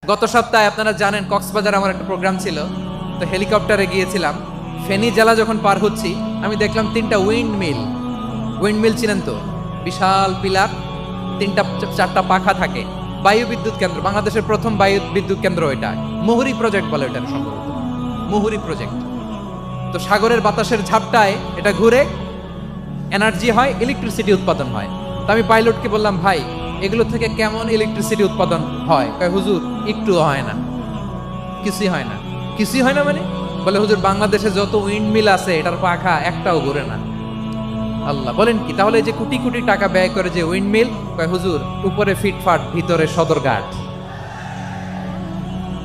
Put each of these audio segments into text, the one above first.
গত সপ্তাহে আপনারা জানেন কক্সবাজার আমার একটা প্রোগ্রাম ছিল, তো হেলিকপ্টারে গিয়েছিলাম। ফেনী জেলা যখন পার হচ্ছি আমি দেখলাম 3টা উইন্ড মিল চিনেন তো, বিশাল পিলার, 3টা 4টা পাখা থাকে। বায়ু বিদ্যুৎ কেন্দ্র, বাংলাদেশের প্রথম বায়ু বিদ্যুৎ কেন্দ্র এটা, মুহুরী প্রজেক্ট বলে এটা সম্ভবত, মুহুরী প্রজেক্ট। তো সাগরের বাতাসের ঝাপটায় এটা ঘুরে এনার্জি হয়, ইলেকট্রিসিটি উৎপাদন হয়। তো আমি পাইলটকে বললাম, ভাই এগুলো থেকে কেমন ইলেকট্রিসিটি উৎপাদন হয়? কয় হুজুর একটু হয় না, কিছুই হয় না। কিছুই হয় না মানে? বলে হুজুর বাংলাদেশে যত উইন্ড মিল আছে এটার পাখা একটাও ঘুরে না। আল্লাহ, বলেন কি? তাহলে এই যে কোটি কোটি টাকা ব্যয় করে যে উইন্ড মিল, কয় হুজুর উপরে ফিটফাট ভিতরে সদরঘাট।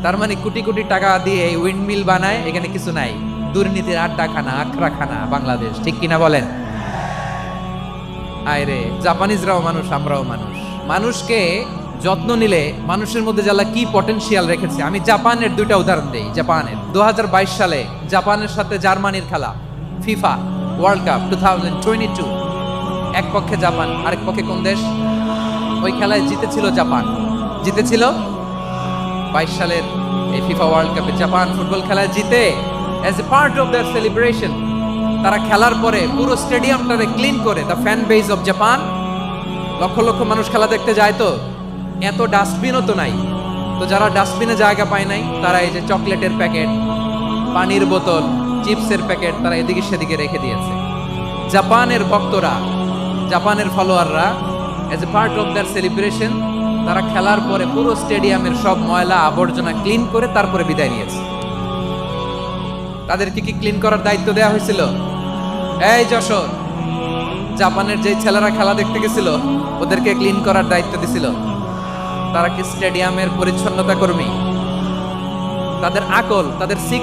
তার মানে কোটি কোটি টাকা দিয়ে এই উইন্ড মিল বানায়, এখানে কিছু নাই। দুর্নীতির আড্ডাখানা, আখড়াখানা বাংলাদেশ, ঠিক কিনা বলেন? আয়রে, জাপানিজরাও মানুষ, আমরাও মানুষ। মানুষকে যত্ন নিলে মানুষের মধ্যে যারা কি পটেনশিয়াল রেখেছে। আমি জাপানের 2টা উদাহরণ দেই। জাপানের 2022 সালে জাপানের সাথে জার্মানির খেলা, ফিফা ওয়ার্ল্ড কাপ 2022, এক পক্ষে জাপান, আরেক পক্ষে কোন দেশ? ওই খেলায় জিতেছিল জাপান, জিতেছিল 22 সালের এই ফিফা ওয়ার্ল্ড কাপে জাপান ফুটবল খেলায় জিতে। As a part of their celebration তারা খেলার পরে পুরো স্টেডিয়ামটারে ক্লিন করে, the fan base of Japan, lakh lakh মানুষ খেলা দেখতে যায়। তো এত ডাস্টবিনও তো নাই, তো যারা ডাস্টবিনে জায়গা পায় নাই তারা এই যে চকলেটের প্যাকেট, পানির বোতল, চিপসের প্যাকেট তারা এদিকে সেদিকে রেখে দিয়েছে। জাপানের ভক্তরা, জাপানের ফলোয়াররা as a part of their celebration তারা খেলার পরে পুরো স্টেডিয়ামের সব ময়লা আবর্জনা ক্লিন করে তারপরে বিদায় নিয়েছে। তাদেরকে কি ক্লিন করার দায়িত্ব দেওয়া হয়েছিল? এই যশোর, জাপানের যে ছেলেরা খেলা দেখতে গেছিল ওদেরকে ক্লিন করার দায়িত্ব দিছিল। তারা কি স্টেডিয়ামের পরিচ্ছন্নতা কর্মী? তাদের আকল, তাদের 6